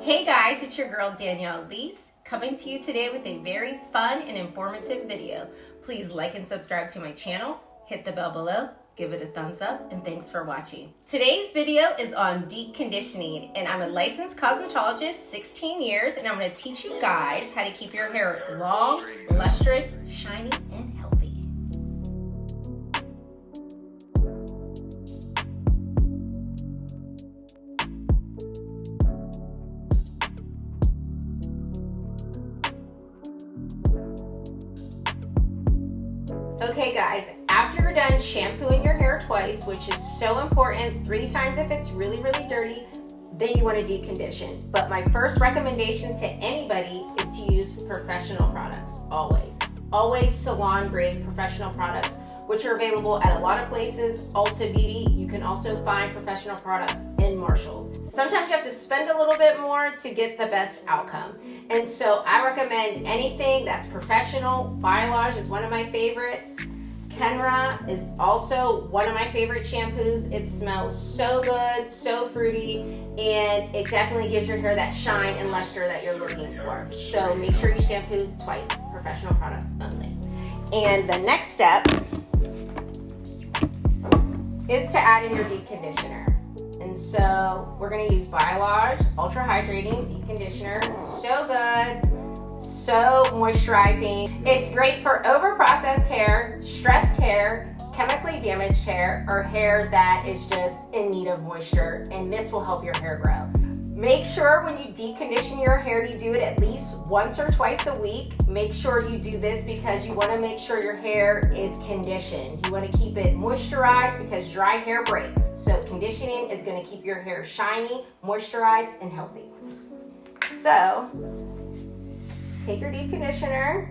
Hey guys, it's your girl Danielle Leese coming to you today with a very fun and informative video. Please like and subscribe to my channel, hit the bell below, give it a thumbs up, and thanks for watching. Today's video is on deep conditioning, and I'm a licensed cosmetologist, 16 years, and I'm going to teach you guys how to keep your hair long, lustrous, shiny, and healthy. Okay guys, after you're done shampooing your hair twice, which is so important, 3 times if it's really dirty, then you want to deep condition. But my first recommendation to anybody is to use professional products, always. Always salon grade professional products, which are available at a lot of places. Ulta Beauty, you can also find professional products in Marshalls. Sometimes you have to spend a little bit more to get the best outcome. And so I recommend anything that's professional. Biolage is one of my favorites. Kenra is also one of my favorite shampoos. It smells so good, so fruity, and it definitely gives your hair that shine and luster that you're looking for. So make sure you shampoo twice, professional products only. And the next step is to add in your deep conditioner. And so we're gonna use Biolage Ultra Hydrating Deep Conditioner. So good, so moisturizing. It's great for over-processed hair, stressed hair, chemically damaged hair, or hair that is just in need of moisture, and this will help your hair grow. Make sure when you deep condition your hair, you do it at least once or twice a week. Make sure you do this because you want to make sure your hair is conditioned. You want to keep it moisturized because dry hair breaks. So conditioning is going to keep your hair shiny, moisturized, and healthy. So take your deep conditioner.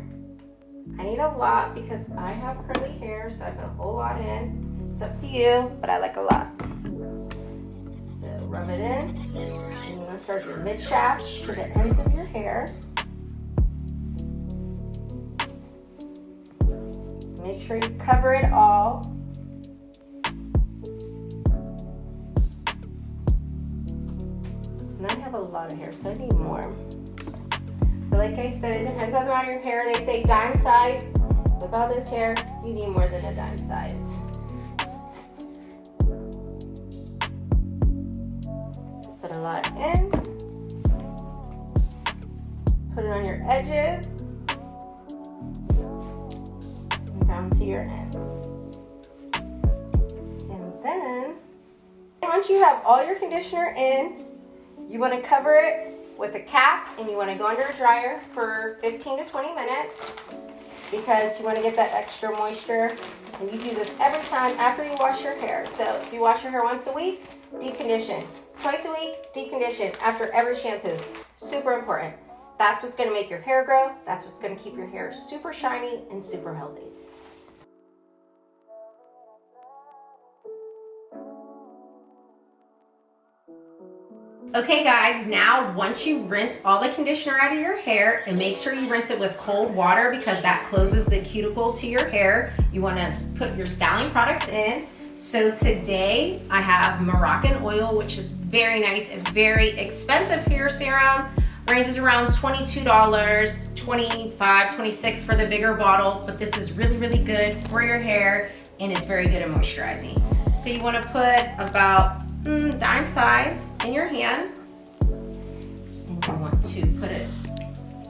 I need a lot because I have curly hair, so I put a whole lot in. It's up to you, but I like a lot. So rub it in. And you want to start your mid shaft to the ends of your hair. Make sure you cover it all. And I have a lot of hair, so I need more. But like I said, it depends on the amount of your hair. They say dime size. With all this hair, you need more than a dime size. Put a lot in. Put it on your edges and down to your ends. And then, once you have all your conditioner in, you want to cover it with a cap and you want to go under a dryer for 15 to 20 minutes because you want to get that extra moisture. And you do this every time after you wash your hair. So if you wash your hair once a week, deep condition. Twice a week, deep condition after every shampoo. Super important. That's what's going to make your hair grow. That's what's going to keep your hair super shiny and super healthy. Okay guys, now once you rinse all the conditioner out of your hair, and make sure you rinse it with cold water because that closes the cuticle to your hair, you want to put your styling products in. So today I have Moroccan oil, which is very nice and very expensive hair serum. Ranges around $22, $25, $26 for the bigger bottle, but this is really good for your hair and it's very good at moisturizing. So you want to put about dime size in your hand, and you want to put it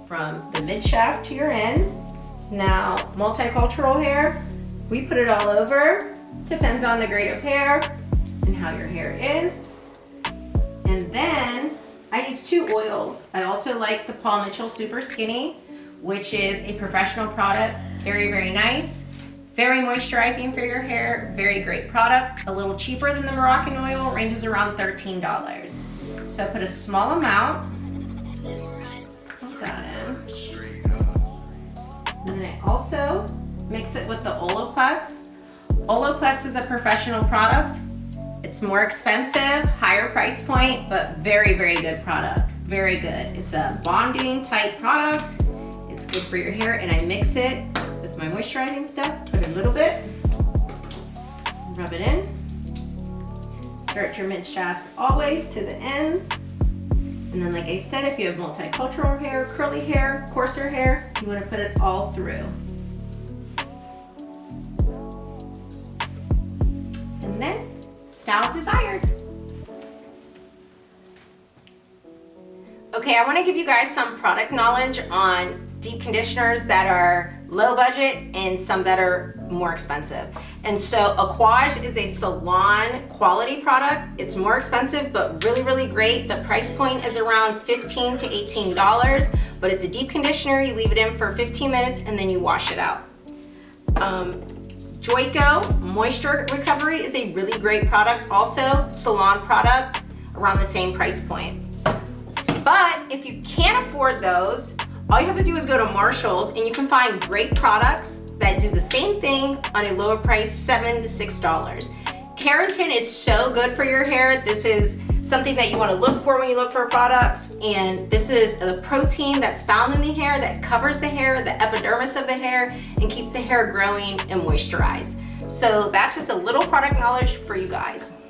from the mid shaft to your ends. Now multicultural hair, we put it all over. Depends on the grade of hair and how your hair is. And then I use 2 oils. I also like the Paul Mitchell Super Skinny, which is a professional product. Very nice. Very moisturizing for your hair. Very great product. A little cheaper than the Moroccan oil. Ranges around $13. So I put a small amount. Put that in. And then I also mix it with the Olaplex. Olaplex is a professional product. It's more expensive, higher price point, but very good product. Very good. It's a bonding type product. It's good for your hair, and I mix it with my moisturizing stuff. Put a little bit, rub it in. Start your mid shafts always to the ends. And then like I said, if you have multicultural hair, curly hair, coarser hair, you want to put it all through. And then style as desired. Okay, I want to give you guys some product knowledge on deep conditioners that are low budget and some that are more expensive. And so Aquage is a salon quality product. It's more expensive, but really, really great. The price point is around $15 to $18, but it's a deep conditioner. You leave it in for 15 minutes and then you wash it out. Joico Moisture Recovery is a really great product. Also, salon product around the same price point. But if you can't afford those, all you have to do is go to Marshall's and you can find great products that do the same thing on a lower price, $7 to $6. Keratin is so good for your hair. This is something that you want to look for when you look for products. And this is a protein that's found in the hair that covers the hair, the epidermis of the hair, and keeps the hair growing and moisturized. So that's just a little product knowledge for you guys.